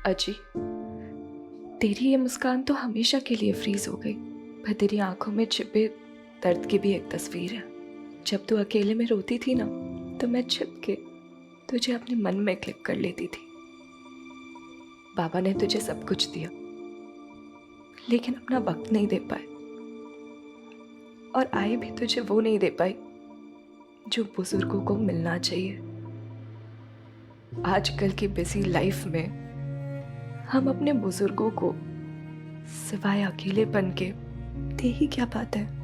अजी, तेरी ये मुस्कान तो हमेशा के लिए फ्रीज हो गई, पर तेरी आंखों में छिपे दर्द की भी एक तस्वीर है। जब तू अकेले में रोती थी ना, तो मैं छिप के तुझे अपने मन में क्लिक कर लेती थी। बाबा ने तुझे सब कुछ दिया, लेकिन अपना वक्त नहीं दे पाए, और आए भी तुझे वो नहीं दे पाई जो बुजुर्गों को मिलना चाहिए। आजकल की बिजी लाइफ में हम अपने बुजुर्गों को सिवाय अकेलेपन के दे ही क्या पाते हैं।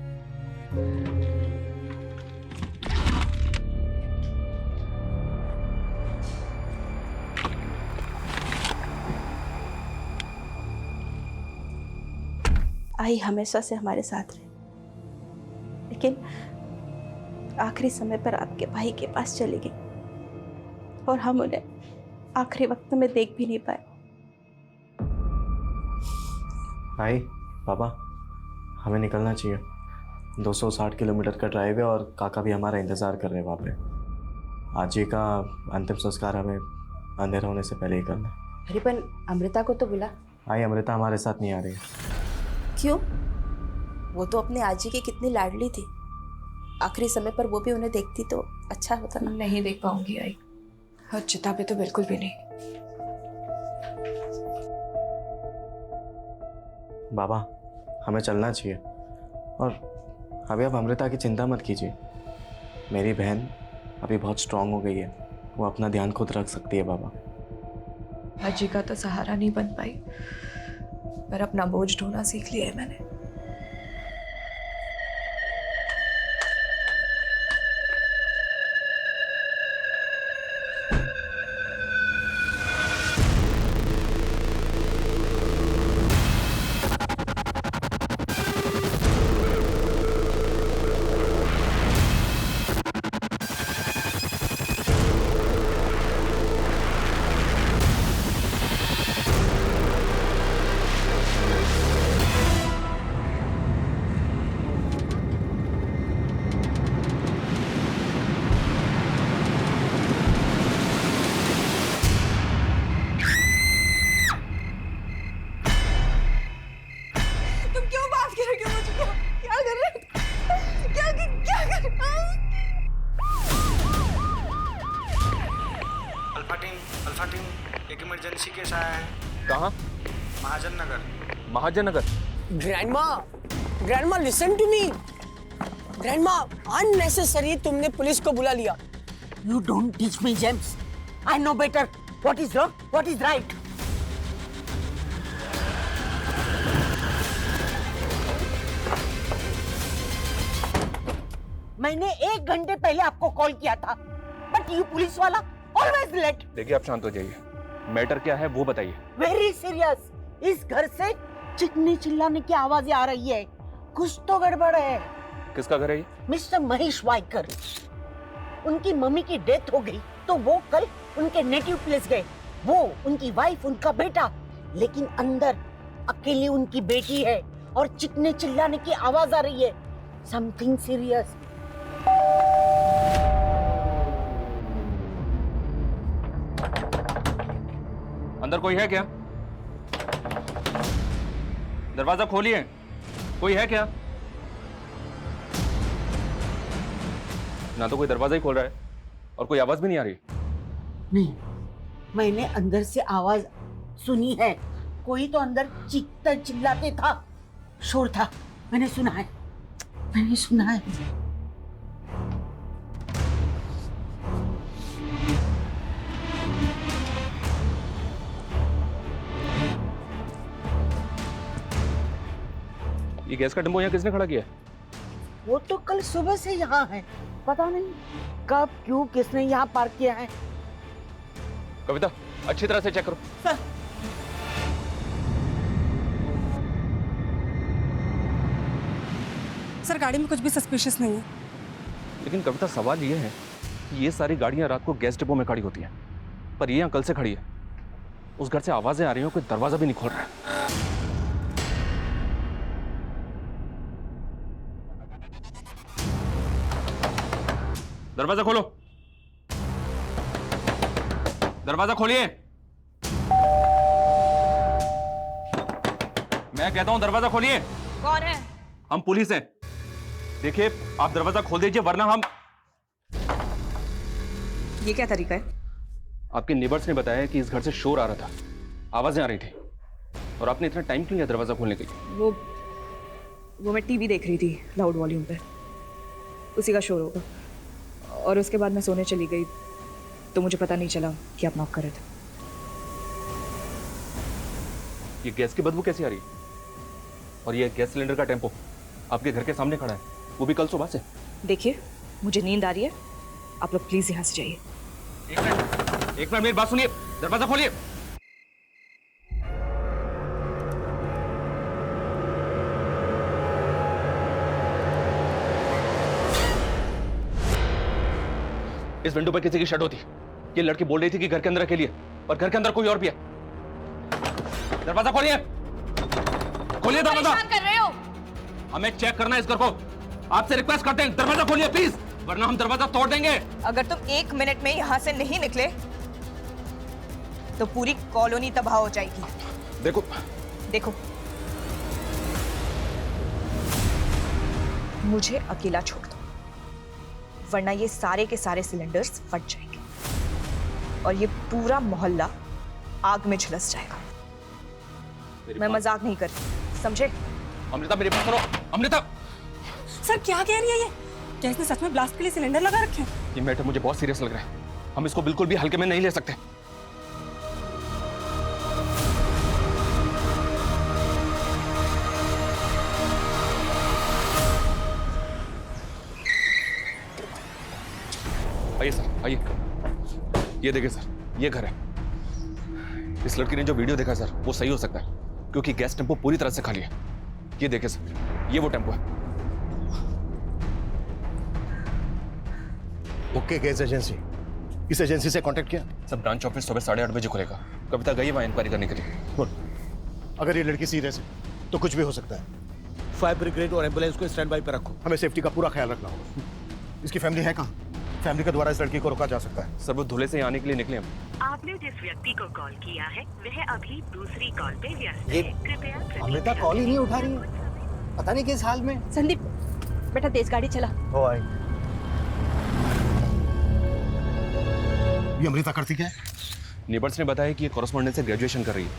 आई हमेशा से हमारे साथ रहे, लेकिन आखिरी समय पर आपके भाई के पास चली गई और हम उन्हें आखिरी वक्त में देख भी नहीं पाए। भाई, पापा, हमें निकलना चाहिए। 260 किलोमीटर का ड्राइव है और काका भी हमारा इंतज़ार कर रहे हैं वहाँ पे। आज जी का अंतिम संस्कार हमें अंधेरा होने से पहले ही करना है। अरे पर अमृता को तो बुला। भाई, अमृता हमारे साथ नहीं आ रही है। क्यों? वो तो अपनी आजी की कितनी लाडली थी। आखिरी समय पर वो भी उन्हें देखती तो अच्छा होता ना। नहीं देख पाऊंगी आई, और चिता पे तो बिल्कुल भी नहीं। बाबा, हमें चलना चाहिए। और अभी आप अमृता की चिंता मत कीजिए। मेरी बहन अभी बहुत स्ट्रांग हो गई है, वो अपना ध्यान खुद रख सकती है। बाबा, अजी का तो सहारा नहीं बन पाई, पर अपना बोझ ढोना सीख लिया है मैंने। अल्फा टीम, एक इमरजेंसी केस आया है। कहाँ? Mahajan Nagar. Mahajan Nagar. Grandma listen to me. Grandma, unnecessary तुमने पुलिस को बुला लिया। You don't teach me, James. I know better. What is wrong? What is right? मैंने 1 घंटे पहले आपको कॉल किया था, बट यू पुलिस वाला ऑलवेज लेट। देखिए, आप शांत हो जाइए। मैटर क्या है वो बताइए। Very serious. इस घर से चिकनी चिल्लाने की आवाजें आ रही है। कुछ तो गड़बड़ है। किसका घर है ये? मिस्टर महेश वाइकर। उनकी मम्मी की डेथ हो गई तो वो कल उनके नेटिव प्लेस गए। वो, उनकी वाइफ, उनका बेटा, लेकिन अंदर अकेली उनकी बेटी है और चिकने चिल्लाने की आवाज आ रही है। Something serious. अंदर कोई है क्या? दरवाजा खोलिए। कोई है क्या? ना तो कोई दरवाजा ही खोल रहा है और कोई आवाज भी नहीं आ रही। नहीं, मैंने अंदर से आवाज सुनी है। कोई तो अंदर चीखता चिल्लाते था, शोर था। मैंने सुना है, मैंने सुना है। ये गैस का डिब्बा यहाँ किसने खड़ा किया है? वो तो कल सुबह से यहाँ है। पता नहीं कब, क्यों, किसने यहाँ पार्क किया है। कविता, अच्छी तरह से चेक करो। सर, गाड़ी में कुछ भी सस्पिशियस नहीं है। लेकिन कविता, सवाल ये है कि ये सारी गाड़ियां रात को गैस डिब्बों में खड़ी होती हैं, पर ये यहाँ कल से खड़ी है। उस घर से आवाजें आ रही हैं, कोई दरवाजा भी नहीं खोल रहा है। दरवाजा खोलो। दरवाजा खोलिए। मैं कहता हूँ दरवाजा खोलिए। कौन है? हम पुलिस हैं। देखिए आप दरवाजा खोल दीजिए वरना हम। ये क्या तरीका है? आपके नेबर्स ने बताया कि इस घर से शोर आ रहा था, आवाजें आ रही थी, और आपने इतना टाइम क्यों लिया दरवाजा खोलने के लिए? वो मैं टीवी देख रही थी लाउड वॉल्यूम पे, उसी का शोर होगा। और उसके बाद मैं सोने चली गई तो मुझे पता नहीं चला कि आप नॉक कर रहे थे। ये गैस की बदबू कैसी आ रही है? और ये गैस सिलेंडर का टेम्पो आपके घर के सामने खड़ा है, वो भी कल सुबह से। देखिए मुझे नींद आ रही है, आप लोग प्लीज यहाँ से जाइए। एक मिनट मेरी बात सुनिए, दरवाजा खोलिए। इस विंडो पर किसी की शट होती। ये लड़की बोल रही थी कि घर के अंदर अकेली है, और घर के अंदर कोई और भी है। दरवाजा खोलिए, खोलिए दरवाजा। कर रहे हो? हमें चेक करना है इस घर को। आपसे रिक्वेस्ट करते हैं दरवाजा खोलिए प्लीज, वरना हम दरवाजा तोड़ देंगे। अगर तुम 1 मिनट में यहाँ से नहीं निकले तो पूरी कॉलोनी तबाह हो जाएगी। देखो देखो, मुझे अकेला छोड़ दो, वरना ये सारे के सारे सिलेंडर्स फट जाएंगे और ये पूरा मोहल्ला आग में झुलस जाएगा। मैं मजाक नहीं करती, समझे? अमृता मेरी बात सुनो। अमृता, सर क्या कह रही है ये? क्या इसने सच में ब्लास्ट के लिए सिलेंडर लगा रखे हैं? ये मैटर मुझे बहुत सीरियस लग रहा है। हम इसको बिल्कुल भी हल्के में नहीं ले सकते। आइए सर, आइए। ये देखिए सर, ये घर है। इस लड़की ने जो वीडियो देखा सर, वो सही हो सकता है, क्योंकि गैस टेम्पो पूरी तरह से खाली है। ये देखिए सर, ये वो टेम्पो है। ओके गैस एजेंसी, इस एजेंसी से कांटेक्ट किया? सर ब्रांच ऑफिस सुबह 8:30 बजे खुलेगा। कविता गई वहाँ इंक्वायरी करने के लिए। गुड। अगर ये लड़की सीरियस है तो कुछ भी हो सकता है। फायर ब्रिगेड और एम्बुलेंस को स्टैंड बाई पर रखो। हमें सेफ्टी का पूरा ख्याल रखना होगा। इसकी फैमिली है कहाँ? फैमिली के द्वारा इस लड़की को रोका जा सकता है। सर वो धुले से आने के लिए निकले हम। आपने जिस व्यक्ति को कॉल किया है वह अभी दूसरी कॉल पे व्यस्त है। कृपया अमृता कॉल ही नहीं उठा रही है, पता नहीं किस हाल में। संदीप बेटा तेज गाड़ी चला। ओ आई। ये अमृता करती क्या है? नेबर्स ने बताया कि ये कॉरेस्पॉन्डेंस से ग्रेजुएशन कर रही है।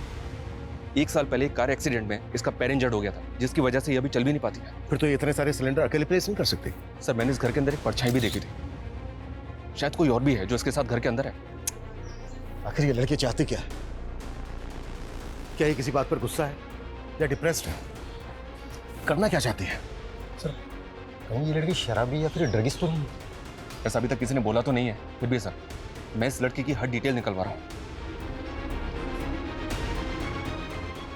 1 साल पहले एक कार एक्सीडेंट में इसका पैर इंजर्ड हो गया था, जिसकी वजह से ये अभी चल भी नहीं पाती है। फिर तो ये इतने सारे सिलेंडर अकेले प्लेस नहीं कर सकती। सर मैंने इस घर के अंदर एक परछाई भी देखी थी। शायद कोई और भी है जो इसके साथ घर के अंदर है। आखिर ये लड़की चाहती क्या है? क्या ये किसी बात पर गुस्सा है या डिप्रेस्ड है? करना क्या चाहती है? सर कहीं ये लड़की शराबी या फिर ड्रगिस्ट तो नहीं? ऐसा अभी तक किसी ने बोला तो नहीं है, फिर भी सर मैं इस लड़की की हर डिटेल निकलवा रहा हूँ।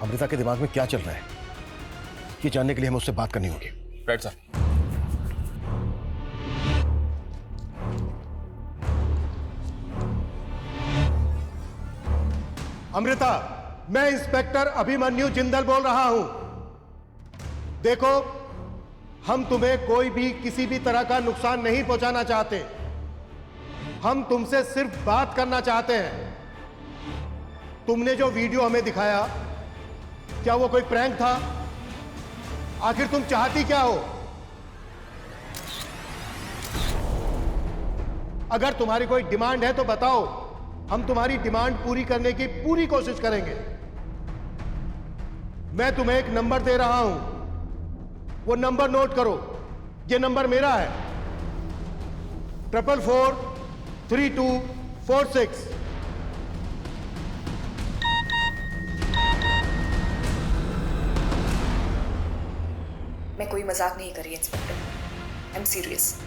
अमृता के दिमाग में क्या चल रहा है, ये जानने के लिए हमें उससे बात करनी होगी। Right sir. अमृता, मैं इंस्पेक्टर अभिमन्यु जिंदल बोल रहा हूं। देखो, हम तुम्हें कोई भी किसी भी तरह का नुकसान नहीं पहुंचाना चाहते। हम तुमसे सिर्फ बात करना चाहते हैं। तुमने जो वीडियो हमें दिखाया, क्या वो कोई प्रैंक था? आखिर तुम चाहती क्या हो? अगर तुम्हारी कोई डिमांड है तो बताओ, हम तुम्हारी डिमांड पूरी करने की पूरी कोशिश करेंगे। मैं तुम्हें एक नंबर दे रहा हूं, वो नंबर नोट करो। ये नंबर मेरा है, 444246। मैं कोई मजाक नहीं कर रही इंस्पेक्टर, आई एम सीरियस।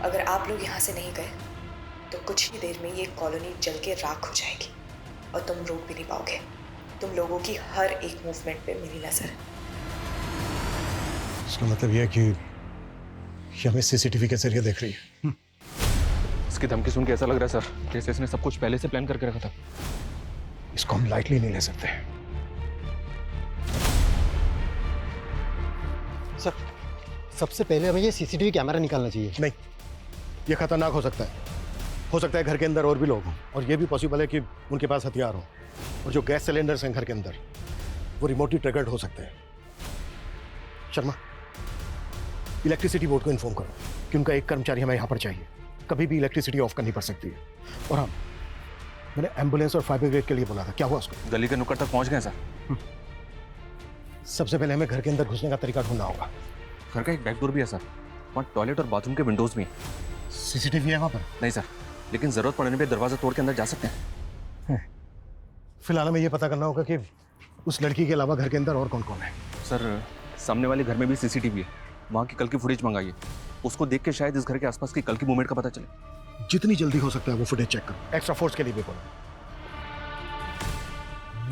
अगर आप लोग यहाँ से नहीं गए तो कुछ ही देर में ये कॉलोनी जल के राख हो जाएगी और तुम रोक भी नहीं पाओगे। तुम लोगों की हर एक मूवमेंट पे मेरी नजर है। इसका मतलब यह है कि ये हमें सीसीटीवी के जरिए देख रही है। इसकी धमकी सुन के ऐसा लग रहा है सर जैसे इसने सब कुछ पहले से प्लान करके रखा था। इसको हम लाइटली नहीं ले सकते। सर सबसे पहले हमें ये सीसीटीवी कैमरा निकालना चाहिए। नहीं, ये खतरनाक हो सकता है। हो सकता है घर के अंदर और भी लोग हों, और ये भी पॉसिबल है कि उनके पास हथियार हो। और जो गैस सिलेंडर्स हैं घर के अंदर, वो रिमोटली ट्रिगर्ड हो सकते हैं। शर्मा, इलेक्ट्रिसिटी बोर्ड को इन्फॉर्म करो कि उनका एक कर्मचारी हमें यहाँ पर चाहिए। कभी भी इलेक्ट्रिसिटी ऑफ करनी पड़ सकती है। और हाँ, मैंने एम्बुलेंस और फायर ब्रिगेड के लिए बोला था, क्या हुआ उसको? गली के नुक्कड़ तक पहुंच गए सर। सबसे पहले हमें घर के अंदर घुसने का तरीका ढूंढना होगा। घर का एक बैक डोर भी है सर, वहाँ टॉयलेट और बाथरूम के विंडोज भी हैं। सीसीटीवी है वहाँ पर? नहीं सर, लेकिन जरूरत पड़ने पे दरवाजा तोड़ के अंदर जा सकते हैं। फिलहाल हमें ये पता करना होगा कि उस लड़की के अलावा घर के अंदर और कौन कौन है। सर, सामने वाले घर में भी सीसीटीवी है, वहाँ की कल की फुटेज मंगाइए। उसको देख के शायद इस घर के आसपास की कल की मूवमेंट का पता चले। जितनी जल्दी हो सकता है वो फुटेज चेक करो। एक्स्ट्रा फोर्स के लिए भी बोलो।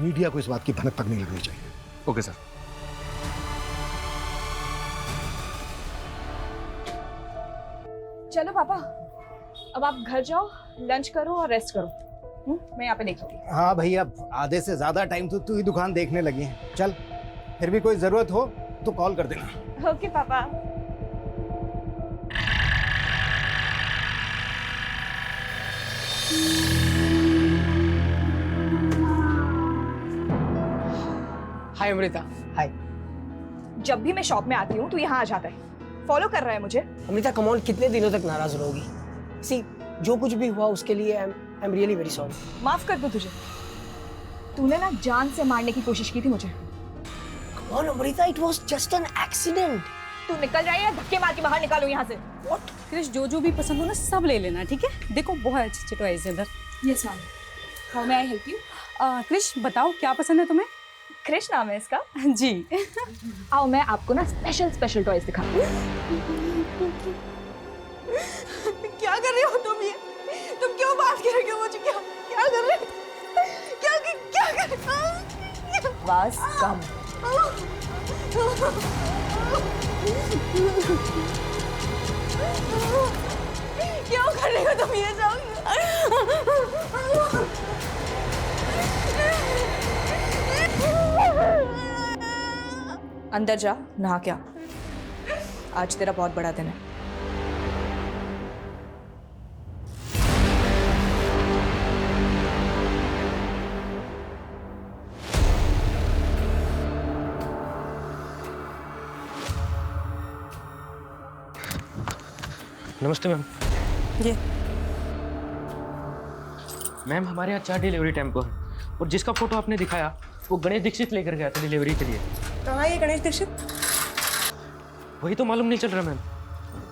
मीडिया को इस बात की भनक तक नहीं लगनी चाहिए। Okay sir. चलो पापा, अब आप घर जाओ, लंच करो और रेस्ट करो। मैं यहाँ पे देख लूंगी। हाँ भाई, अब आधे से ज्यादा टाइम तो तू ही दुकान देखने लगी है। चल, फिर भी कोई जरूरत हो तो कॉल कर देना। ओके पापा। हाय अमृता। हाय। जब भी मैं शॉप में आती हूँ तो यहाँ आ जाता है, फॉलो कर रहा है मुझे। अमृता कम ऑन, कितने दिनों तक नाराज रहोगी? सी, जो कुछ भी हुआ उसके लिए I am really very sorry. माफ कर दो तुझे, तूने ना जान से मारने की कोशिश की थी मुझे। Come on Amrita, it was just an accident. तू निकल जाए या धक्के मार के बाहर निकालो यहाँ से। व्हाट? क्रिश, जो भी पसंद हो ना सब ले लेना, ठीक है? देखो बहुत अच्छी टॉयज है इधर। Yes ma'am. How may I help you? Krish, बताओ क्या पसंद है तुम्हें? क्रिश नाम है इसका? जी। आओ मैं आपको ना स्पेशल टॉयज दिखाऊं। क्या कर रहे हो तुम ये? तुम क्यों बात कर रहे हो मुझे? क्या कर रहे हो? क्या कर रहे हो? आवाज कम। क्यों कर रहे हो तुम ये सब? अंदर जा, नहा क्या। आज तेरा बहुत बड़ा दिन है। नमस्ते मैम। जी मैम, हमारे यहाँ 4 डिलीवरी टेम्पो है और जिसका फोटो आपने दिखाया वो गणेश दीक्षित लेकर गया था डिलीवरी के लिए। कहाँ है ये गणेश दीक्षित? वही तो मालूम नहीं चल रहा मैम।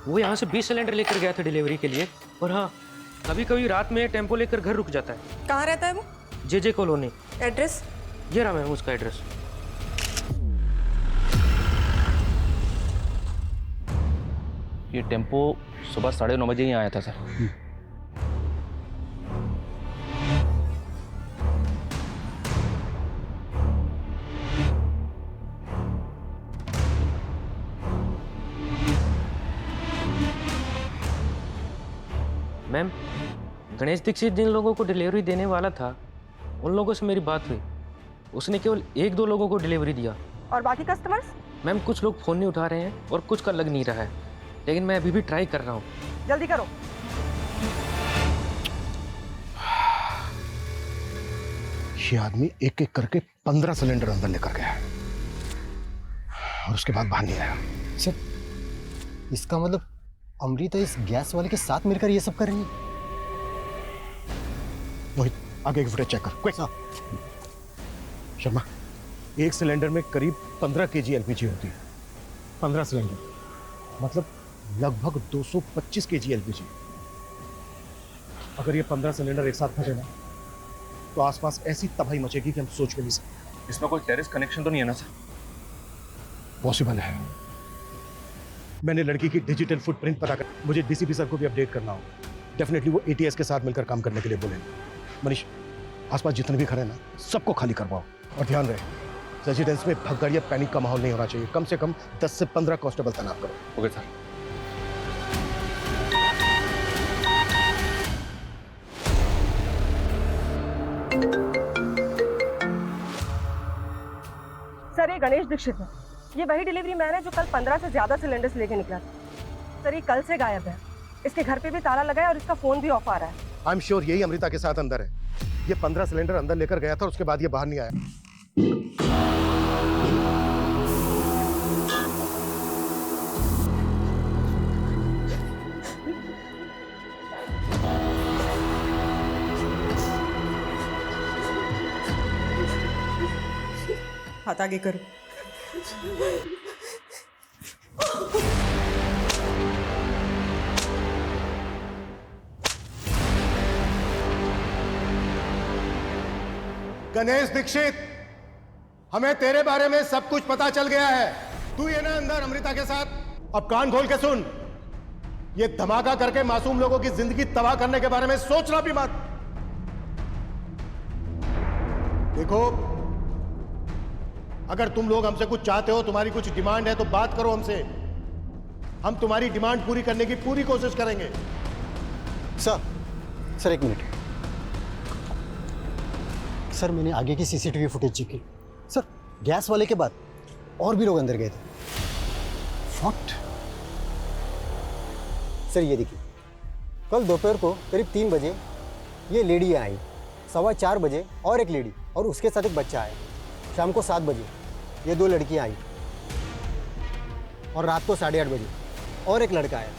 वो यहाँ से 20 सिलेंडर लेकर गया था डिलीवरी के लिए। और हाँ, कभी कभी रात में टेम्पो लेकर घर रुक जाता है। कहाँ रहता है वो? जे कॉलोनी। एड्रेस? ये रहा मैम उसका एड्रेस। ये टेम्पो सुबह 9:30 बजे ही आया था सर। मैम, गणेश दीक्षित जिन लोगों को डिलीवरी देने वाला था उन लोगों से मेरी बात हुई। उसने केवल 1-2 लोगों को डिलीवरी दिया। और बाकी कस्टमर्स? मैम, कुछ लोग फ़ोन नहीं उठा रहे हैं और कुछ का लग नहीं रहा है, लेकिन मैं अभी भी ट्राई कर रहा हूँ। जल्दी करो। ये आदमी एक एक करके 15 सिलेंडर अंदर लेकर गया और उसके बाद बाहर नहीं आया। सर, इसका मतलब अमृता इस गैस वाले के साथ मिलकर ये सब कर रही है। मोहित, आगे की फुटेज चेक कर क्विक। शर्मा, एक सिलेंडर में करीब 15 kg एलपीजी होती है। 15 सिलेंडर मतलब लगभग 225 kg एलपीजी। अगर ये 15 सिलेंडर एक साथ फटे ना तो आसपास ऐसी तबाही मचेगी कि हम सोच भी नहीं सकते। इसमें कोई टेरेस कनेक्शन तो नहीं है ना सर? पॉसिबल है। मैंने लड़की की डिजिटल फुटप्रिंट पता कर मुझे डीसीपी सर को भी अपडेट करना होगा। डेफिनेटली वो एटीएस के साथ मिलकर काम करने के लिए बोलेंगे। मनीष, आसपास जितने भी खड़े हैं ना सबको खाली करवाओ और ध्यान रहे रेजिडेंस में भगदड़ या पैनिक का माहौल नहीं होना चाहिए। कम से कम 10 से 15 कांस्टेबल तैनात करो। Okay sir. सर, ये गणेश दीक्षित है। ये वही डिलीवरी मैन है जो कल 15 से ज्यादा सिलेंडर्स लेके निकला था। सर, ये कल से गायब है। इसके घर पे भी ताला लगा है और इसका फोन भी ऑफ आ रहा है। आई एम श्योर यही अमृता के साथ अंदर है। ये 15 सिलेंडर अंदर लेकर गया था और उसके बाद ये बाहर नहीं आया। हाथ आगे करो। गणेश दीक्षित, हमें तेरे बारे में सब कुछ पता चल गया है। तू ये ना अंदर अमृता के साथ। अब कान खोल के सुन, ये धमाका करके मासूम लोगों की जिंदगी तबाह करने के बारे में सोचना भी मत। देखो, अगर तुम लोग हमसे कुछ चाहते हो, तुम्हारी कुछ डिमांड है तो बात करो हमसे। हम तुम्हारी डिमांड पूरी करने की पूरी कोशिश करेंगे। सर एक मिनट। सर मैंने आगे की सीसीटीवी फुटेज चेक की। सर गैस वाले के बाद और भी लोग अंदर गए थे। व्हाट? सर ये देखिए, कल दोपहर को करीब 3 बजे ये लेडी आई, 4:15 बजे और एक लेडी और उसके साथ एक बच्चा आया, शाम को 7 बजे ये 2 लड़कियां आई और रात को 8:30 बजे और एक लड़का आया।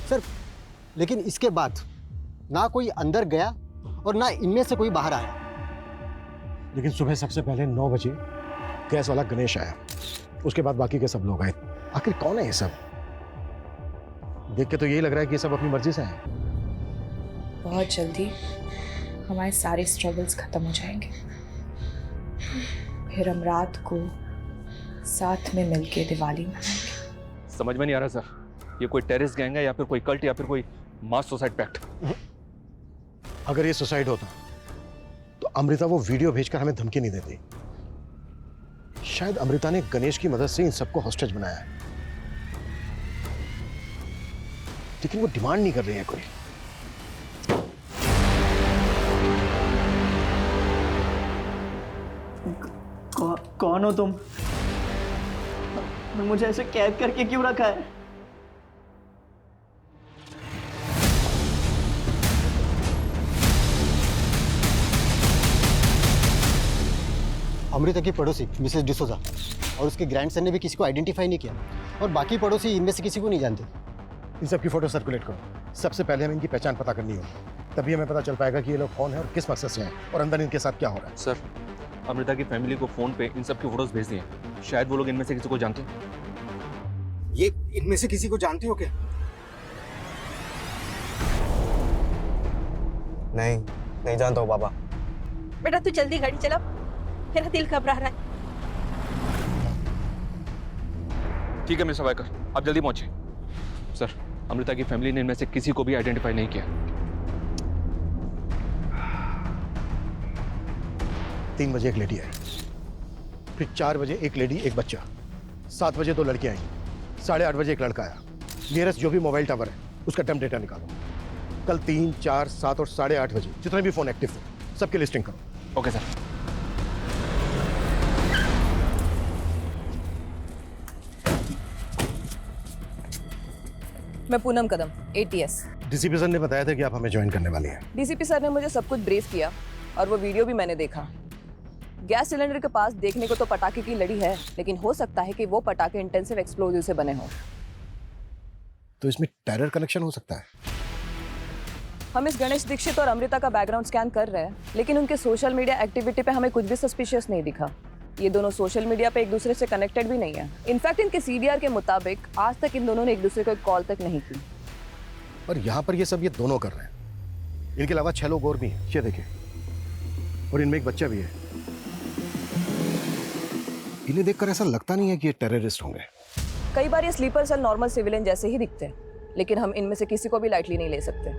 सर लेकिन इसके बाद ना कोई अंदर गया और ना इनमें से कोई बाहर आया। लेकिन सुबह सबसे पहले 9 बजे गैस वाला गणेश आया, उसके बाद बाकी के सब लोग आए। आखिर कौन है ये सब? देख के तो यही लग रहा है कि ये सब अपनी मर्जी से आए। बहुत जल्दी हमारे सारे स्ट्रगल्स खत्म हो जाएंगे, फिर हम रात को साथ में मिलके दिवाली मनाएंगे। समझ में नहीं आ रहा सर, ये कोई टेररिस्ट गैंग है या फिर कोई कल्ट या फिर कोई मास सुसाइड पैक्ट? अगर ये सुसाइड होता तो अमृता वो वीडियो भेजकर हमें धमकी नहीं देती। शायद अमृता ने गणेश की मदद से इन सबको हॉस्टेज बनाया है, लेकिन वो डिमांड नहीं कर रही है कोई। कौन हो तुम? मुझे ऐसे कैद करके क्यों रखा है? अमृता की पड़ोसी मिसेस डिसोजा और उसके ग्रैंडसन ने भी किसी को आइडेंटिफाई नहीं किया और बाकी पड़ोसी इनमें से किसी को नहीं जानते। इन सब की फोटो सर्कुलेट करो। सबसे पहले हमें इनकी पहचान पता करनी होगी, तभी हमें पता चल पाएगा कि ये लोग कौन है और किस मकसद से हैं और अंदर इनके साथ क्या हो रहा है। सर अमृता की फैमिली को फोन पे इन सब की फोटोज भेज दिए, शायद वो लोग इनमें से किसी को जानते हैं। ये इनमें से किसी को जानते हो क्या? नहीं जानता हूँ बाबा। बेटा तू जल्दी गाड़ी चला, मेरा दिल घबरा रहा है। ठीक है मिस्टर वाइकर, आप जल्दी पहुंचिए। सर अमृता की फैमिली ने इनमें से किसी को भी आइडेंटिफाई नहीं किया। 3 बजे एक लेडी आई, फिर 4 बजे एक लेडी एक बच्चा, 7 बजे 2 लड़कियां आई, 8:30 बजे एक लड़का आया। नियरेस्ट जो भी मोबाइल टावर है उसका टर्म डेटा निकालो। कल 3, 4, 7 और 8:30 बजे जितने भी फोन एक्टिव थे सबकी लिस्टिंग करो। Okay sir. मैं पूनम कदम, ATS। डीसीपी सर ने बताया था कि आप हमें ज्वाइन करने वाली हैं। डीसीपी सर ने मुझे सब कुछ ब्रीफ किया और वो वीडियो भी मैंने देखा। गैस सिलेंडर के पास देखने को तो पटाखे की लड़ी है, लेकिन हो सकता है कि वो पटाखे इंटेंसिव एक्सप्लोजिव से बने हों। तो इसमें टेरर कनेक्शन हो सकता है। हम इस गणेश दीक्षित और अमृता का बैकग्राउंड स्कैन कर रहे हैं, लेकिन उनके सोशल मीडिया एक्टिविटी पे हमें कुछ भी सस्पिशियस नहीं दिखा। ये दोनों सोशल मीडिया पे एक दूसरे से कनेक्टेड भी नहीं है। इनफैक्ट इनके CDR के मुताबिक आज तक इन दोनों ने एक दूसरे को एक कॉल तक नहीं की। और यहाँ पर ये सब ये दोनों कर रहे हैं। इनके अलावा 6 लोग और भी हैं, ये देखिए, और इनमें एक बच्चा भी है। इन्हें देखकर ऐसा लगता नहीं है कि ये टेररिस्ट होंगे। कई बार ये स्लीपर सेल नॉर्मल सिविलियन जैसे ही दिखते हैं, लेकिन हम इनमें से किसी को भी लाइटली नहीं ले सकते।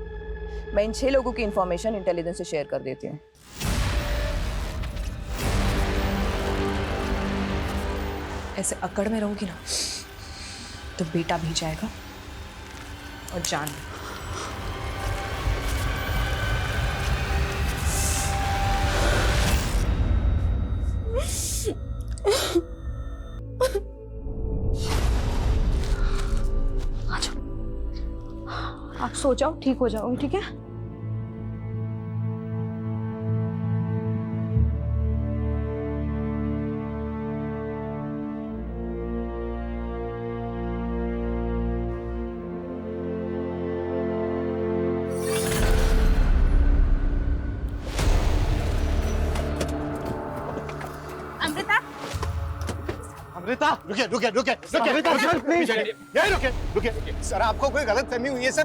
मैं इन 6 लोगों की इंफॉर्मेशन इंटेलिजेंस से शेयर कर देती हूँ। ऐसे अकड़ में रहोगी ना तो बेटा भी जाएगा और जान। आप सो जाओ, ठीक हो जाओगे, ठीक है? अमृता रुकिए रुकिए रुकिए अमृता, सर, प्लीज। यही रुकिए रुकिए सर, आपको कोई गलत फहमी हुई है सर।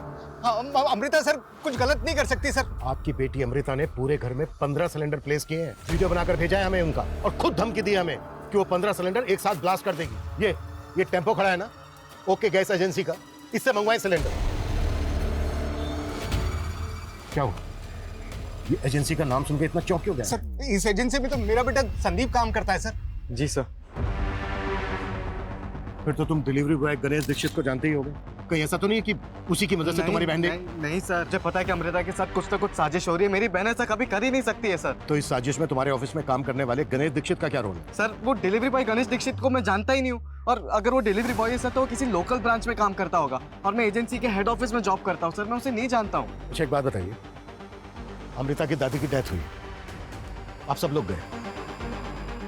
अमृता सर कुछ गलत नहीं कर सकती सर। आपकी बेटी अमृता ने पूरे घर में 15 सिलेंडर प्लेस किए हैं। वीडियो बनाकर भेजा है हमें उनका, और खुद धमकी दी हमें कि वो 15 सिलेंडर एक साथ ब्लास्ट कर देगी। ये टेम्पो खड़ा है ना, ओके गैस एजेंसी का, इससे मंगवाए सिलेंडर। क्या हुआ? ये एजेंसी का नाम सुनकर इतना चौंक क्यों गया? सर इस एजेंसी में तो मेरा बेटा संदीप काम करता है सर। जी सर। फिर तो तुम डिलीवरी बॉय गणेश दीक्षित को जानते ही होगे। कहीं ऐसा तो नहीं है कि उसी की मदद से तुम्हारी बहन ने? नहीं सर, मुझे पता है कि अमृता के साथ कुछ ना कुछ साजिश हो रही है। मेरी बहन ऐसा कभी कर ही नहीं सकती है सर। तो इस साजिश में तुम्हारे ऑफिस में काम करने वाले गणेश दीक्षित का क्या रोल है? सर वो डिलीवरी बॉय गणेश दीक्षित को मैं जानता ही नहीं हूँ, और अगर वो डिलीवरी बॉय है सर तो वो किसी लोकल ब्रांच में काम करता होगा, और मैं एजेंसी के हेड ऑफिस में जॉब करता हूँ सर। मैं उसे नहीं जानता हूँ। अच्छा एक बात बताइए, अमृता की दादी की डेथ हुई, आप सब लोग गए,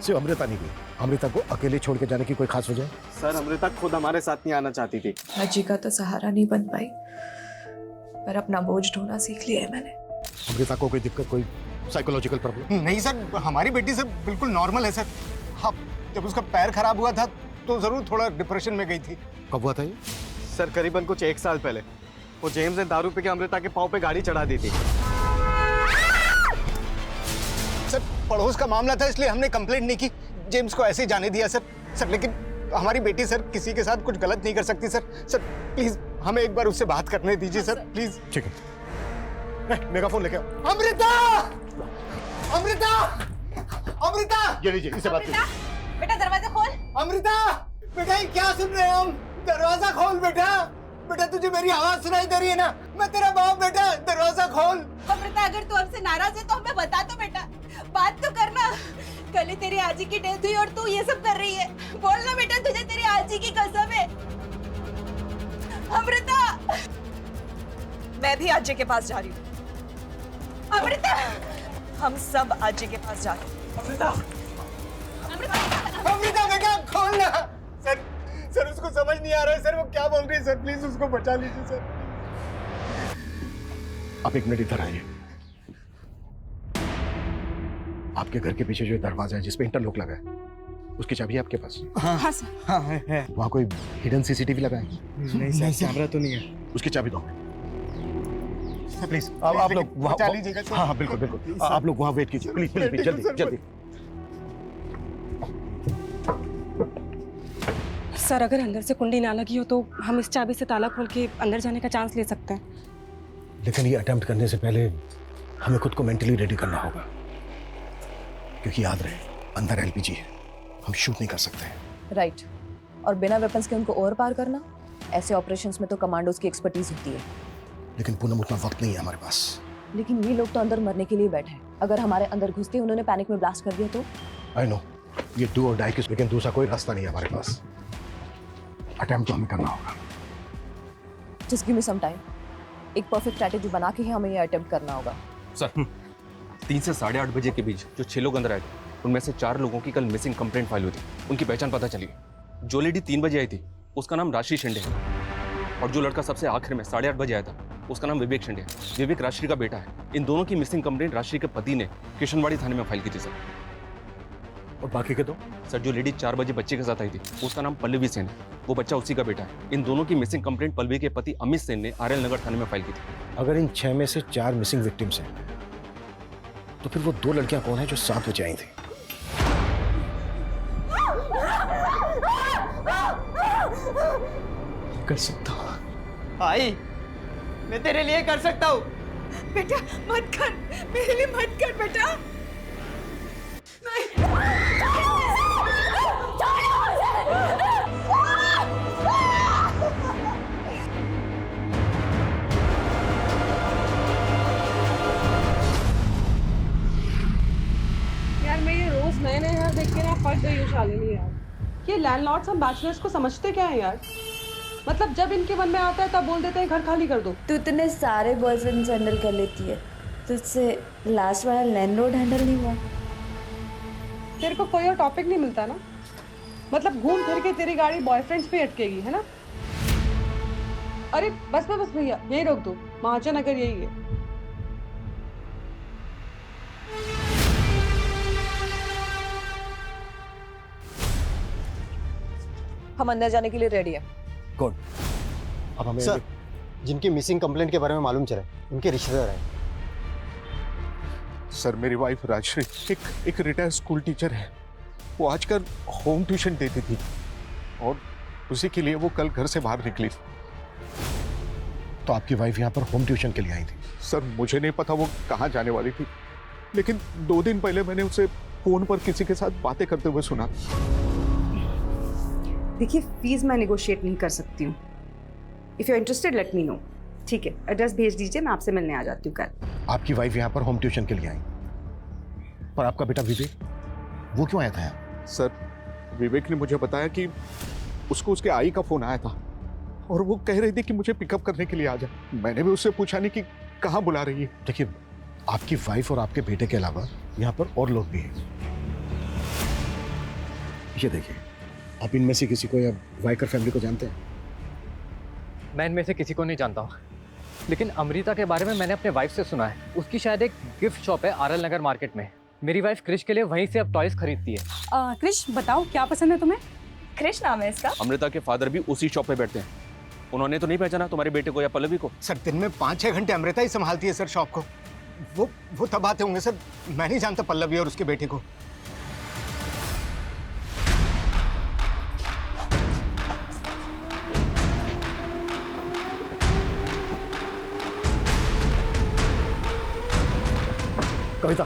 सिर्फ अमृता नहीं गई। अमृता को अकेले छोड़ के जाने की कोई खास वजह? सर अमृता खुद हमारे साथ नहीं आना चाहती थी। मैं जी का तो सहारा नहीं बन पाई, पर अपना बोझ ढोना सीख लिया है मैंने। अमृता को कोई दिक्कत, कोई साइकोलॉजिकल प्रॉब्लम? नहीं सर, हमारी बेटी सर बिल्कुल नॉर्मल है सर। हाँ, जब उसका पैर खराब हुआ था तो जरूर थोड़ा डिप्रेशन में गई थी। कब हुआ था ये? सर करीबन कुछ 1 साल पहले। वो जेम्स ने दारू पी के अमृता के पाँव पे गाड़ी चढ़ा दी थी। सर पड़ोस का मामला था इसलिए हमने कंप्लेंट नहीं की, जेम्स को ऐसे ही जाने दिया सर। लेकिन हमारी बेटी सर किसी के साथ कुछ गलत नहीं कर सकती सर। सर प्लीज हमें एक बार उससे बात करने दीजिए सर, प्लीज। ठीक है, मेगाफोन लेके आओ। अमृता! अमृता! अमृता! ये लीजिए, इससे बात कीजिए। बेटा दरवाजा खोल। अमृता! बेटा ये क्या सुन रहे हैं हम? दरवाजा खोल बेटा। बेटा तुझे मेरी आवाज सुनाई दे रही है ना? मैं तेरा बाप बेटा, दरवाजा खोल। अमृता अगर तू हमसे नाराज है तो हमें बता दो बेटा, बात तो करना। कल ही तेरी आजी की डेथ हुई और तू ये सब कर रही है। बोलना बेटा, तुझे तेरी आजी की कसम है। अमृता! मैं भी आजी के पास जा रही हूँ। अमृता! हम सब आजी के पास जा रहे हैं। अमृता! अमृता बेटा खोलना। सर उसको समझ नहीं आ रहा है सर, वो क्या बोल रही है सर, प्लीज उसको बचा लीजिए सर। आप 1 मिनट इधर आइए। आपके घर के पीछे जो दरवाजा है जिसपे इंटरलॉक लगा है, उसकी चाबी है आपके पास? हाँ सर। हाँ है। वहाँ कोई हिडन सीसीटीवी लगा है? नहीं सर, कैमरा तो नहीं है। उसकी चाबी दो प्लीज। आप लोग बचा लीजिएगा सर। हाँ बिल्कुल बिल्कुल, आप लोग वहाँ वेट कीजिए प्लीज प्लीज, जल्दी जल्दी। सर अगर अंदर से कुंडी ना लगी हो तो हम इस चाबी से ताला खोल के अंदर जाने का चांस ले सकते हैं। लेकिन ये अटेम्प्ट करने से पहले हमें खुद को मेंटली रेडी करना होगा, क्योंकि याद रहे अंदर एलपीजी है, हम शूट नहीं कर सकते। राइट। और बिना वेपन्स के उनको ओवर पार करना, ऐसे ऑपरेशंस में तो कमांडोज की एक्सपर्टीज होती है। लेकिन पूनम उतना वक्त नहीं है हमारे पास। लेकिन ये लोग तो अंदर मरने के लिए बैठे हैं। अगर हमारे अंदर घुसते उन्होंने पैनिक में ब्लास्ट कर दिया तो? आई नो, ये डू और डाई की, लेकिन दूसरा कोई रास्ता नहीं है हमारे पास। अटेम्प्ट तो हमें करना होगा। Just give me some time. एक परफेक्ट स्ट्रैटेजी बना के ही हमें ये अटेम्प्ट करना होगा। सर 3 से 8:30 बजे के बीच जो 6 लोग अंदर आए थे, उनमें से 4 लोगों की कल मिसिंग कंप्लेंट फाइल हुई थी। उनकी पहचान पता चली। जो लेडी 3 बजे आई थी उसका नाम राशि शिंदे है, और जो लड़का सबसे आखिर में 8:30 बजे आया था उसका नाम विवेक शिंदे है। विवेक राशि का बेटा है। इन दोनों की मिसिंग कंप्लेंट राशि के पति ने किशनवाड़ी थाने में फाइल की थी सर। और बाकी के दो? सर जो लेडी 4 बजे बच्चे के साथ आई थी उसका नाम पल्लवी सेन है, वो बच्चा उसी का बेटा है। इन दोनों की मिसिंग कंप्लेंट पल्लवी के पति अमित सेन ने आरएल नगर थाने में फाइल की थी। अगर इन 6 में से 4 मिसिंग विक्टिम्स हैं, तो फिर वो 2 लड़कियां कौन है जो 7 बजे आई थी? कर सकता हूँ। भाई मैं तेरे लिए कर सकता हूँ। बेटा मत कर, मेरे लिए मत कर बेटा। यार मैं ये रोज नए नए घर देख के ना पक गई हूँ शालिनी यार। ये लैंडलॉर्ड्स हम बैचलर्स को समझते क्या है यार? मतलब जब इनके मन में आता है तब बोल देते हैं घर खाली कर दो। तू इतने सारे बॉयफ्रेंड्स हैंडल कर लेती है, तुझसे लास्ट वाला लैंडलॉर्ड हैंडल नहीं हुआ? तेरे को कोई और टॉपिक नहीं मिलता ना? मतलब घूम फिर के तेरी गाड़ी बॉयफ्रेंड्स पे अटकेगी है ना? अरे बस भैया यही रोक दो, महाजन अगर यही है। हम अंदर जाने के लिए रेडी हैं। कौन? अब हमें सर। जिनकी मिसिंग कंप्लेंट के बारे में मालूम चला उनके रिश्तेदार हैं। सर मेरी वाइफ राजश्री एक रिटायर्ड स्कूल टीचर है। वो आजकल होम ट्यूशन देती थी और उसी के लिए वो कल घर से बाहर निकली। तो आपकी वाइफ यहाँ पर होम ट्यूशन के लिए आई थी? सर मुझे नहीं पता वो कहाँ जाने वाली थी, लेकिन 2 दिन पहले मैंने उसे फोन पर किसी के साथ बातें करते हुए सुना। देखिए, फीस मैं निगोशिएट नहीं कर सकती हूँ। If you interested let me know. ठीक है, एड्रेस भेज दीजिए, मैं आपसे मिलने आ जाती हूँ कल। आपकी वाइफ यहाँ पर होम ट्यूशन के लिए आई, पर आपका बेटा विवेक वो क्यों आया था यहाँ? सर विवेक ने मुझे बताया कि उसको उसके आई का फोन आया था और वो कह रही थी कि मुझे पिकअप करने के लिए आ जा। मैंने भी उससे पूछा नहीं कि कहाँ बुला रही है। देखिए, आपकी वाइफ और आपके बेटे के अलावा यहाँ पर और लोग भी हैं। ये देखिए, आप इनमें से किसी को या वाइकर फैमिली को जानते हैं? मैं इनमें से किसी को नहीं जानता हूँ, लेकिन अमृता के बारे में मैंने अपने वाइफ से सुना है। उसकी शायद एक गिफ्ट शॉप है आरएल नगर मार्केट में। मेरी वाइफ क्रिश के लिए वहीं से अब टॉयज खरीदती है। क्रिश, बताओ क्या पसंद है तुम्हें? क्रिश नाम है इसका। अमृता के फादर भी उसी शॉप पे बैठते हैं। उन्होंने तो नहीं पहचाना तुम्हारे बेटे को या पल्लवी को? सर दिन में 5-6 घंटे अमृता ही संभालती है सर शॉप को। वो तब आते होंगे सर, मैं नहीं जानता पल्लवी और उसके बेटे को। Kavita,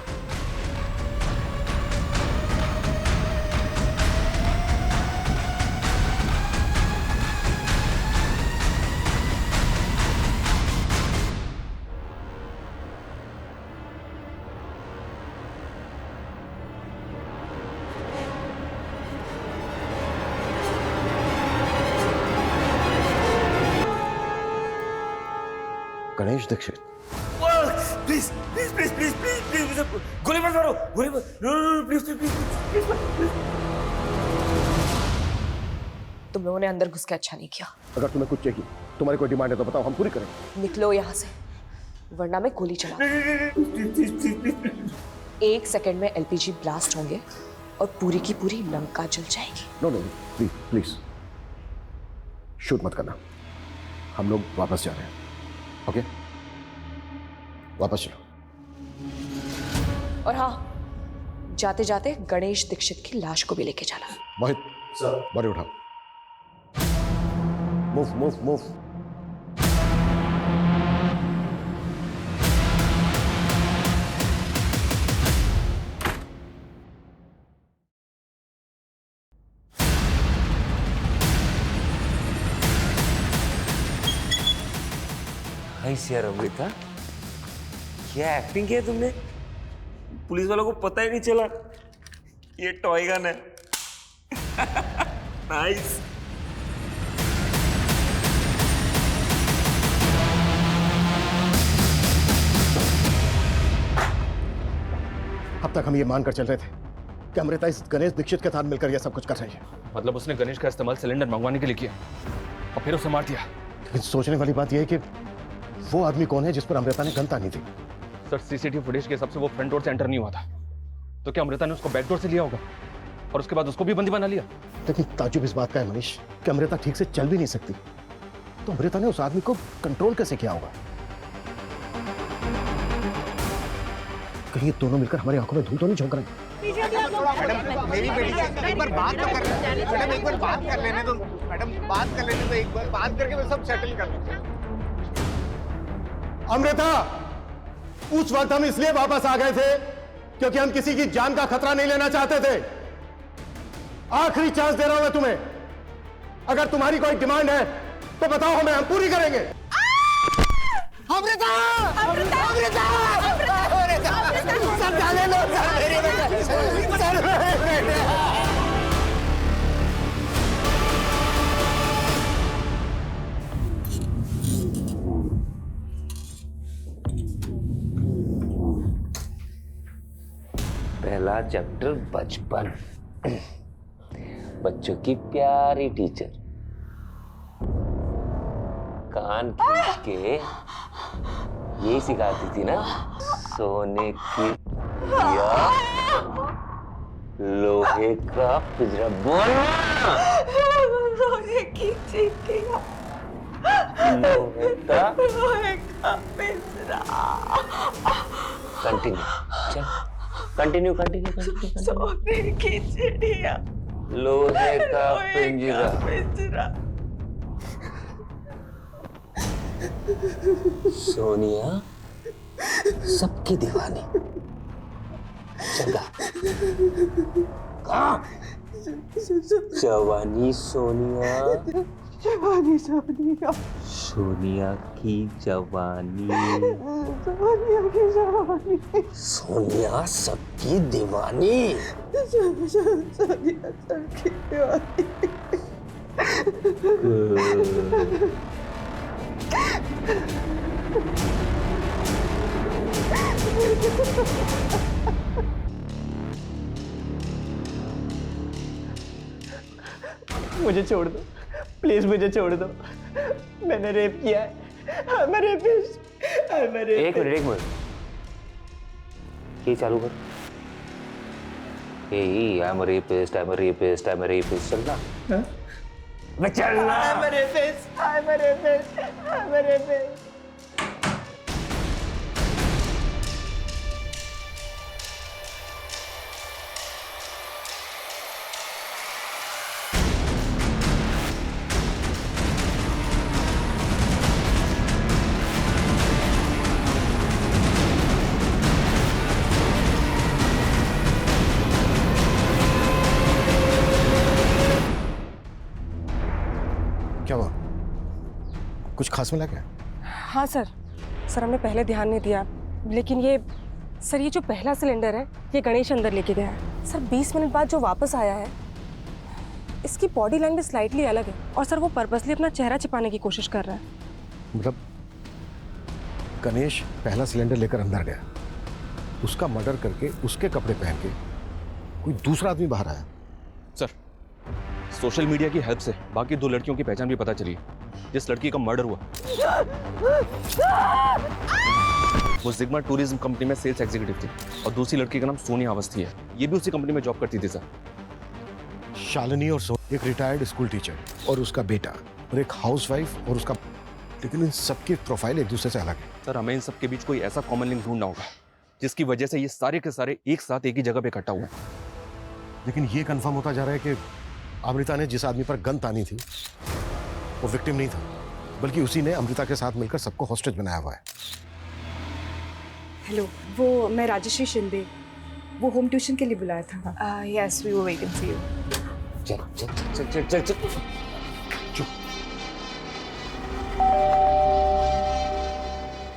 Ganesh Dikshit. Please please please please please please गोली मत मारो, गोली मत, प्लीज प्लीज प्लीज। तुम लोगों ने अंदर घुस के अच्छा नहीं किया। अगर तुम्हें कुछ चाहिए, तुम्हारी कोई डिमांड है तो बताओ, हम पूरी करें। निकलो यहाँ से, वरना मैं गोली चला। 1 सेकंड में एलपीजी ब्लास्ट होंगे और पूरी की पूरी लंका जल जाएगी। No no please please, shoot मत करना। हम लोग वापस जा रहे हैं। ओके, वापस चलो। और हाँ, जाते जाते गणेश दीक्षित की लाश को भी लेके जाना। मोहित सर, बॉडी उठाओ। Move move move. यार अमृता, क्या एक्टिंग की है तुमने? पुलिस वालों को पता ही नहीं चला ये टॉय गन है। नाइस। अब तक हम ये मानकर चल रहे थे कि अमृता इस गणेश दीक्षित के साथ मिलकर यह सब कुछ कर रही है। मतलब उसने गणेश का इस्तेमाल सिलेंडर मंगवाने के लिए किया और फिर उसे मार दिया। लेकिन सोचने वाली बात यह है कि वो आदमी कौन है जिस पर अमृता ने गन तानी थी? सर सीसीटीवी फुटेज के हिसाब से वो फ्रंट डोर से एंटर नहीं हुआ था, तो क्या अमृता ने उसको बैक डोर से लिया होगा और उसके बाद उसको भी बंदी बना लिया? लेकिन ताजुब इस बात का है मनीष कि अमृता ठीक से चल भी नहीं सकती, तो अमृता ने उस आदमी को कंट्रोल कैसे किया होगा? कहीं ये दोनों मिलकर हमारी आंखों में धूल तो नहीं झोंक रहे? मैडम मेरी बेटी से एक बार बात तो कर लेने। मैडम एक बार बात कर लेने दो। मैडम बात कर लेने दो, एक बार बात करके मैं सब सेटल कर लूंगा। अमृता, उस वक्त हम इसलिए वापस आ गए थे क्योंकि हम किसी की जान का खतरा नहीं लेना चाहते थे। आखिरी चांस दे रहा हूं मैं तुम्हें। अगर तुम्हारी कोई डिमांड है तो बताओ हमें, हम पूरी करेंगे। अमृता! अमृता! अमृता! सर डाले लो, सर मेरे बेटे, सर मेरे बेटे। पहला चैप्टर बचपन। बच्चों की प्यारी टीचर कान खींच के यही सिखाती थी ना, सोने की या लोहे का पिंजरा। बोलना कंटिन्यू चल कंटिन्यू कंटिन्यू कंटिन्यू सोने की चिड़िया, लोहे का पिंजरा सोनिया सबकी दीवानी चंगा कहाँ जवानी सोनिया जवानी सोनिया, सोनिया की जवानी सोनिया की जवानी, सोनिया सबकी दीवानी सोनिया सबकी दीवानी। मुझे छोड़ दो प्लीज, मुझे छोड़ दो। मैंने रेप किया है, मैं रेपिस्ट। एक मिनट ये चालू कर। आई एम रेपिस्ट चलना चलना। I'm a rapist. क्या हुआ? कुछ खास मिला क्या? हाँ सर हमने पहले ध्यान नहीं दिया, लेकिन ये जो पहला सिलेंडर है ये गणेश अंदर लेके गया है सर। 20 मिनट बाद जो वापस आया है, इसकी बॉडी लैंग्वेज स्लाइटली अलग है और सर वो पर्पसली अपना चेहरा छिपाने की कोशिश कर रहा है। मतलब गणेश पहला सिलेंडर लेकर अंदर गया, उसका मर्डर करके उसके कपड़े पहन के कोई दूसरा आदमी बाहर आया। सर सोशल मीडिया की हेल्प से बाकी 2 लड़कियों की पहचान भी पता चली है। जिस लड़की का मर्डर हुआ वो जिग्मा टूरिज्म कंपनी में सेल्स एग्जीक्यूटिव थी और दूसरी लड़की का नाम सोनिया अवस्थी है। ये भी उसी कंपनी में जॉब करती थी सर। शालिनी और सोनिया, एक रिटायर्ड स्कूल टीचर और उसका बेटा, और एक हाउसवाइफ और उसका, लेकिन इन सबकी प्रोफाइल एक दूसरे से अलग है। सर हमें इन सबके बीच कोई ऐसा कॉमन लिंक ढूंढना होगा जिसकी वजह से ये सारे के सारे एक साथ एक ही जगह पे इकट्ठा हुए। लेकिन ये कंफर्म होता जा रहा है कि अमृता ने जिस आदमी पर गन तानी थी वो विक्टिम नहीं था, बल्कि उसी ने अमृता के साथ मिलकर सबको हॉस्टेज बनाया हुआ है। हेलो, वो मैं राजश्री शिंदे, वो होम ट्यूशन के लिए बुलाया था। Yes we were waiting for you. चल चल चल चल चल चल चुप।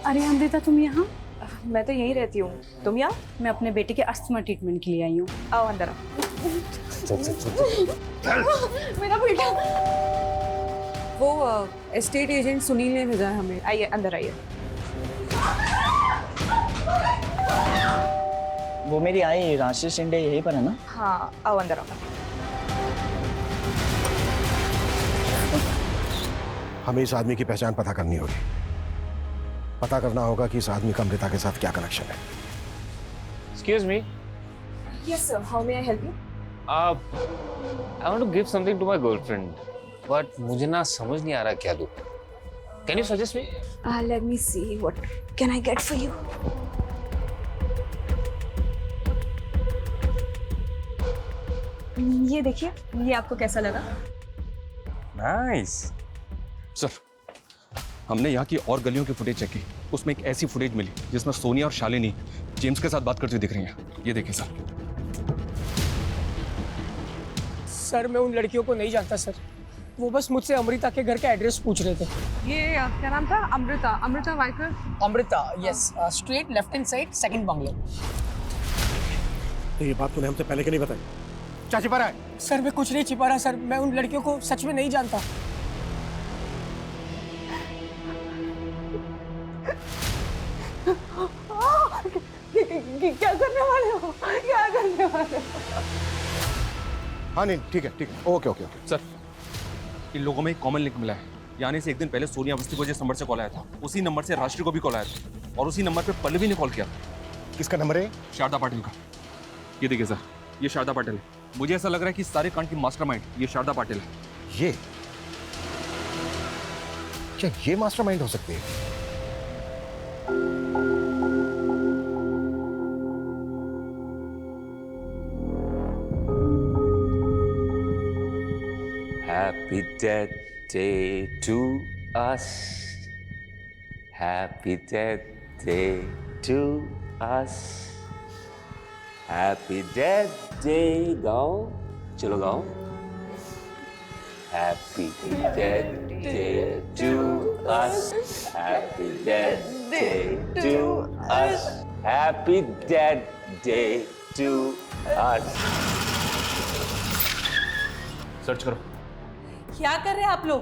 अरे अमृता तुम यहाँ? मैं तो यहीं रहती हूँ, तुम यहाँ? मैं अपने बेटे के अस्थमा ट्रीटमेंट के लिए आई हूँ। आओ अंदर आओ। चल चल चल मेरा बेटा। वो एस्टेट एजेंट सुनील ने भेजा है हमें। आइए अंदर आइए। वो मेरी आई राशि शिंदे यहीं पर है ना? हाँ आओ अंदर आओ। हमें इस आदमी की पहचान पता करनी होगी। पता करना होगा कि इस आदमी का अमृता के साथ क्या कनेक्शन है। Excuse me. Yes sir, how may I help you? I want to give something to my girlfriend, but मुझे ना समझ नहीं आ रहा क्या दूँ. Can you suggest me? Let me see what can I get for you. ये देखिए, ये आपको कैसा लगा? नाइस। सर हमने यहाँ की और गलियों की फुटेज चेक की, उसमें एक ऐसी फुटेज मिली जिसमें सोनिया और शालिनी जेम्स के साथ बात करती हुई दिख रही हैं। ये देखिए सर। सर मैं उन लड़कियों को नहीं जानता सर, वो बस मुझसे अमृता के घर का एड्रेस पूछ रहे थे। ये क्या नाम था? Amrita Waikar. Amrita, yes, straight left hand side, second bungalow. तो ये बात तूने हमसे पहले क्यों नहीं बताई? क्या छिपा रहा है? सर मैं कुछ नहीं छिपा रहा सर, मैं उन लड़कियों को सच में नहीं जानता। क्या करने वाले हो? क्या करने वाले हो? हाँ नहीं ठीक है ओके। सर इन लोगों में एक कॉमन लिंक मिला है। यानी से एक दिन पहले सोनिया अवस्थी को जिस नंबर से कॉल आया था, उसी नंबर से राष्ट्रीय को भी कॉल आया था और उसी नंबर पे पल्लवी ने कॉल किया। किसका नंबर है? शारदा पाटिल का। ये देखिए सर, ये शारदा पाटिल है। मुझे ऐसा लग रहा है कि सारे कांड की मास्टरमाइंड ये शारदा पाटिल है। ये क्या ये मास्टरमाइंड हो सकती है? Happy death day to us. Happy death day to us. Happy death day गाओ, चलो गाओ. Happy death day to us. Happy death day to us. Happy death day to us. Search करो. क्या कर रहे हैं आप लोग?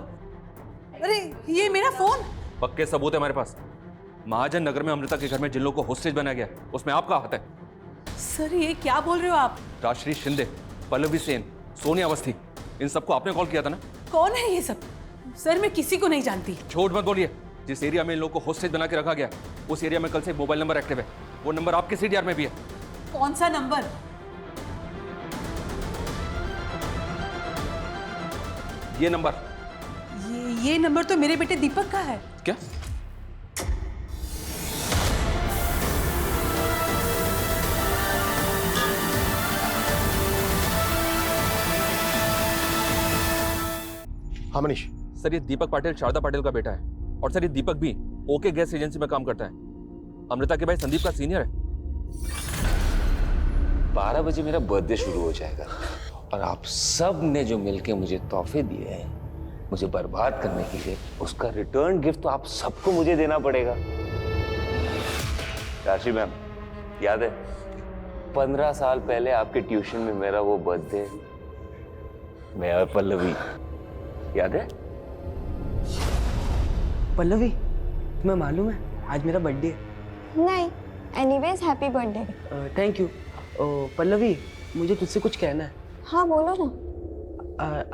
अरे ये मेरा फोन। पक्के सबूत है हमारे पास. महाजन नगर में अमृता के घर में जिन लोगों को होस्टेज बनाया गया उसमें आपका हाथ है. सर ये क्या बोल रहे हो आप? राजश्री शिंदे, पल्लवी सेन, सोनिया अवस्थी, इन सबको आपने कॉल किया था ना? कौन है ये सब? सर मैं किसी को नहीं जानती। झूठ मत बोलिए. जिस एरिया में इन लोगों को होस्टेज बना के रखा गया उस एरिया में कल से एक मोबाइल नंबर एक्टिव है. वो नंबर आपके सीडीआर में भी है. कौन सा नंबर? ये नंबर. ये नंबर तो मेरे बेटे दीपक का है। क्या? हाँ मनीष. सर ये दीपक पाटिल शारदा पाटिल का बेटा है और सर ये दीपक भी ओके गैस एजेंसी में काम करता है. अमृता के भाई संदीप का सीनियर है. 12 बजे मेरा बर्थडे शुरू हो जाएगा और आप सब ने जो मिलके मुझे तोहफे दिए हैं मुझे बर्बाद करने के लिए, उसका रिटर्न गिफ्ट तो आप सबको मुझे देना पड़ेगा. राशि मैम, याद है 15 साल पहले आपके ट्यूशन में मेरा वो बर्थडे, मैं और पल्लवी, याद है? पल्लवी, तुम्हें मालूम है आज मेरा बर्थडे है? नहीं, anyways happy birthday. Thank you. Pallavi, मुझे तुझसे कुछ कहना है. हाँ बोलो ना.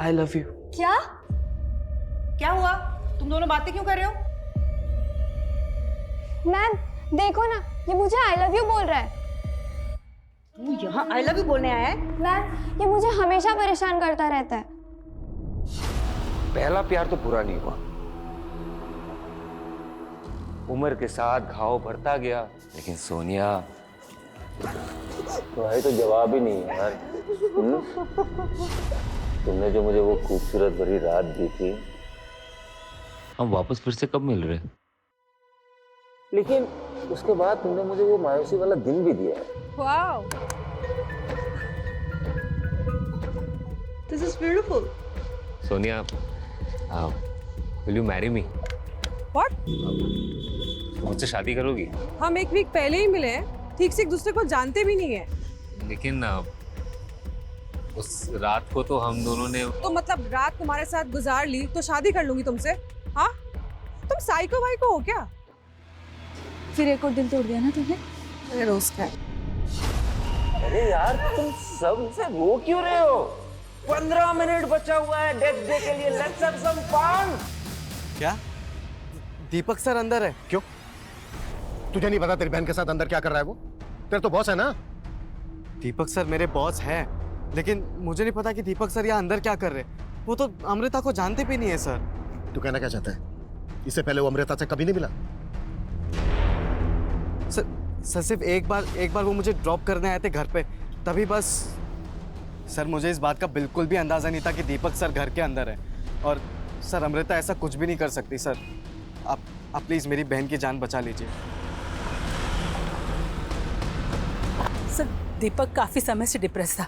I love you. क्या? क्या हुआ? तुम दोनों बातें क्यों कर रहे हो? मैम देखो ना, ये मुझे आई लव यू बोल रहा है. तू यहाँ आई लव यू बोलने आया है? मैम ये मुझे हमेशा परेशान करता रहता है. पहला प्यार तो पूरा नहीं हुआ. उम्र के साथ घाव बढ़ता गया, लेकिन सोनिया तुम्हारी तो जवाब ही नहीं है यार. तुमने जो मुझे वो खूबसूरत भरी रात दी थी, हम वापस फिर से कब मिल रहे? लेकिन उसके बाद तुमने मुझे वो मायूसी वाला दिन भी दिया है. Wow, this is beautiful. Sonia, will you marry me? What? मुझसे शादी करोगी? हम एक वीक पहले ही मिले हैं, ठीक से एक दूसरे को जानते भी नहीं है. लेकिन उस रात को तो हम दोनों ने. तो मतलब रात तुम्हारे साथ गुजार ली तो शादी कर लूंगी तुमसे? हाँ, तुम साइको वाइको हो क्या? फिर एक और दिल तोड़ दिया ना तुमने? अरे रोज का. अरे यार तुम सबसे रो क्यों रहे हो? 15 मिनट बचा हुआ है डेथ डे के लिए. Let's have some fun. क्या? दीपक सर अंदर है? क्यों? तुझे नहीं पता तेरी बहन के साथ अंदर क्या कर रहा है वो? तेरे तो बॉस है ना? दीपक सर मेरे बॉस हैं, लेकिन मुझे नहीं पता कि दीपक सर यहाँ अंदर क्या कर रहे हैं. वो तो अमृता को जानते भी नहीं है सर. तू कहना क्या चाहता है? इससे पहले वो अमृता से कभी नहीं मिला? सर सिर्फ एक बार वो मुझे ड्रॉप करने आए थे घर पे, तभी बस. सर मुझे इस बात का बिल्कुल भी अंदाजा नहीं था कि दीपक सर घर के अंदर है. और सर अमृता ऐसा कुछ भी नहीं कर सकती. सर आप प्लीज मेरी बहन की जान बचा लीजिए. सर दीपक काफी समय से डिप्रेस था.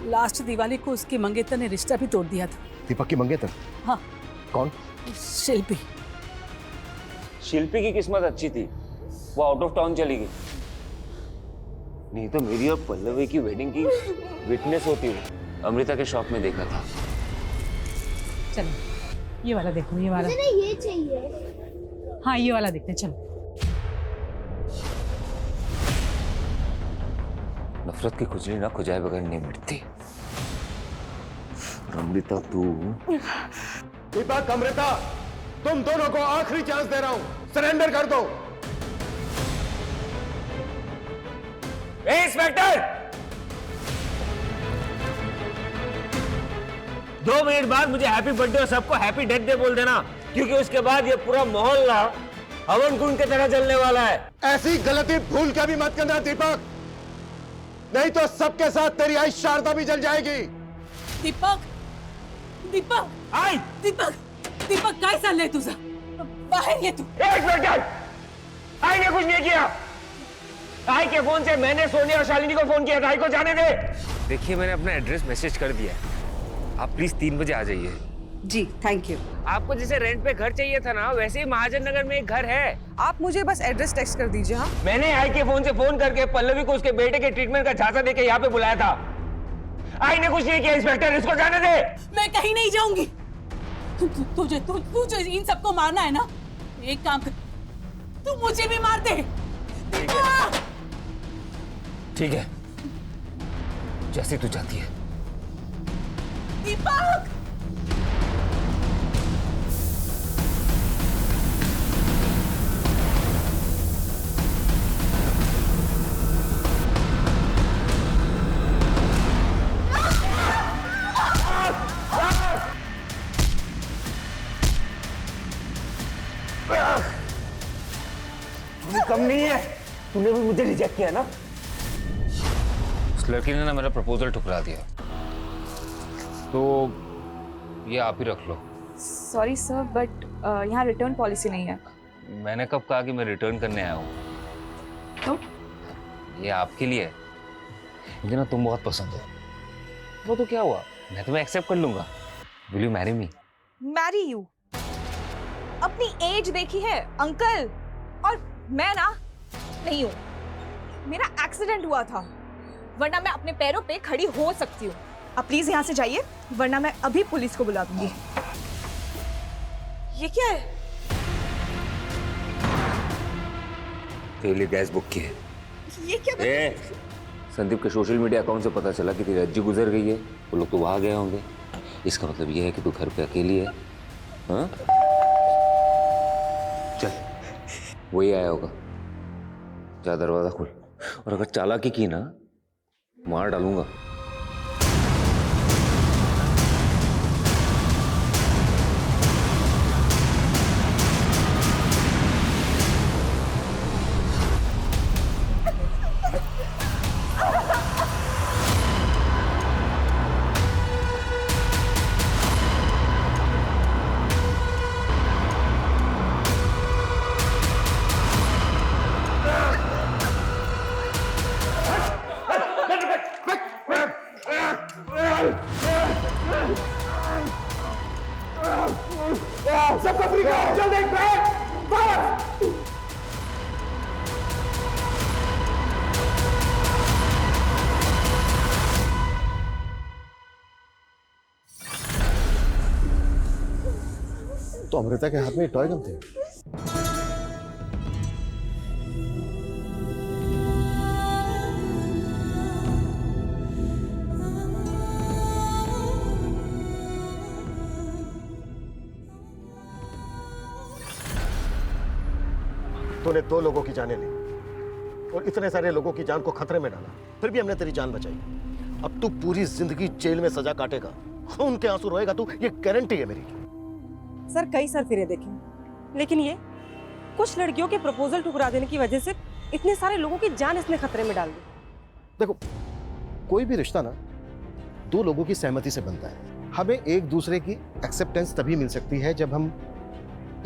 लास्ट दिवाली को उसकी मंगेतर ने रिश्ता भी तोड़ दिया था. दीपक की मंगेतर? हाँ. कौन? शिल्पी. शिल्पी की किस्मत अच्छी थी, वो आउट ऑफ टाउन चली गई. नहीं तो मेरी और पल्लवी की वेडिंग की विटनेस होती हो. अमृता के शॉप में देखा था. चलो ये वाला देखो, ये वाला. मुझे ये चाहिए. हाँ ये वाला देखते हैं, चलो. नफरत की खुजली ना खुजाए बगैर नहीं मिटती. अमृता तू. दीपक, अमृता, तुम दोनों को आखिरी चांस दे रहा हूं, सरेंडर कर दो. इंस्पेक्टर, 2 मिनट बाद मुझे हैप्पी बर्थडे और सबको हैप्पी डेथ डे बोल देना. क्योंकि उसके बाद ये पूरा मोहल्ला हवन कुंड की तरह जलने वाला है। ऐसी गलती भूल के भी मत करना दीपक, नहीं तो सबके साथ तेरी आई शारदा भी जल जाएगी। दीपक दीपक आई दीपक दीपक काय चाललंय तुझं? बाहेर ये तू। एक मिनट, आई ने कुछ नहीं किया। आई के फोन से मैंने सोनिया और शालिनी को फोन किया था। आई को जाने दे। देखिए मैंने अपना एड्रेस मैसेज कर दिया है, आप प्लीज 3 बजे आ जाइए। जी थैंक यू। आपको जैसे रेंट पे घर चाहिए था ना, वैसे ही महाजन नगर में एक घर है। आप मुझे बस एड्रेस टेक्स्ट कर दीजिए। हाँ, मैंने आई के फोन से फोन करके पल्लवी को उसके बेटे के ट्रीटमेंट का झांसा देके यहाँ पे बुलाया था। आई ने कुछ नहीं किया। इंस्पेक्टर, इसको जाने दे। मैं कहीं नहीं जाऊंगी। तुझे इन सबको मारना है ना, एक काम कर, तू मुझे भी मार दे। ठीक है, जैसे तू चाहती है। दीपक कम नहीं है, तूने भी मुझे रिजेक्ट किया ना। उस लड़की ने ना मेरा प्रपोजल ठुकरा दिया, तो ये आप ही रख लो। सॉरी सर, बट यहाँ रिटर्न पॉलिसी नहीं है। मैंने कब कहा कि मैं रिटर्न करने आया हूँ? तो ये आपके लिए है, मुझे ना तुम बहुत पसंद हो। वो तो क्या हुआ, मैं तुम्हें एक्सेप्ट कर लूंगा। Will you marry me? Marry you? अपनी एज देखी है अंकल, और मैं ना नहीं हूँ। मेरा एक्सीडेंट हुआ था, वरना मैं अपने पैरों पे खड़ी हो सकती हूँ। आप प्लीज यहाँ से जाइए, वरना मैं अभी पुलिस को बुला दूंगी। ये क्या है? तेरे लिए गैस बुक की है। ये क्या? संदीप के सोशल मीडिया अकाउंट से पता चला कि तेरी अज्जी गुजर गई है। वो लोग तो वहां गए होंगे। इसका मतलब ये है कि तू घर पे अकेली है। हाँ? चल, वही आया होगा। जा दरवाजा खोल, और अगर चालाकी की ना, मार डालूंगा। तो अमृता के हाथ में टॉय गन थे। तूने 2 लोगों की जानें ली और इतने सारे लोगों की जान को खतरे में डाला, फिर भी हमने तेरी जान बचाई। अब तू पूरी जिंदगी जेल में सजा काटेगा, खून के आंसू रोएगा तू, ये गारंटी है मेरी। सर कई सर फिरे देखे, लेकिन ये कुछ लड़कियों के प्रपोजल ठुकरा देने की वजह से इतने सारे लोगों की जान इसने खतरे में डाल दी। देखो, कोई भी रिश्ता ना 2 लोगों की सहमति से बनता है। हमें एक दूसरे की एक्सेप्टेंस तभी मिल सकती है जब हम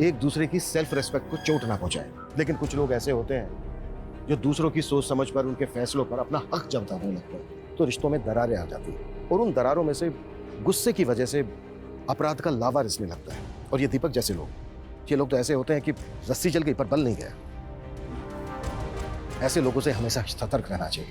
एक दूसरे की सेल्फ रेस्पेक्ट को चोट ना पहुंचाएं। लेकिन कुछ लोग ऐसे होते हैं जो दूसरों की सोच समझ पर, उनके फैसलों पर अपना हक जताने लगते हैं, तो रिश्तों में दरारें आ जाती हैं और उन दरारों में से गुस्से की वजह से अपराध का लावा रिसने लगता है। और ये दीपक जैसे लोग, ये लोग तो ऐसे होते हैं कि रस्सी जल गई पर बल नहीं गया। ऐसे लोगों से हमेशा सतर्क रहना चाहिए।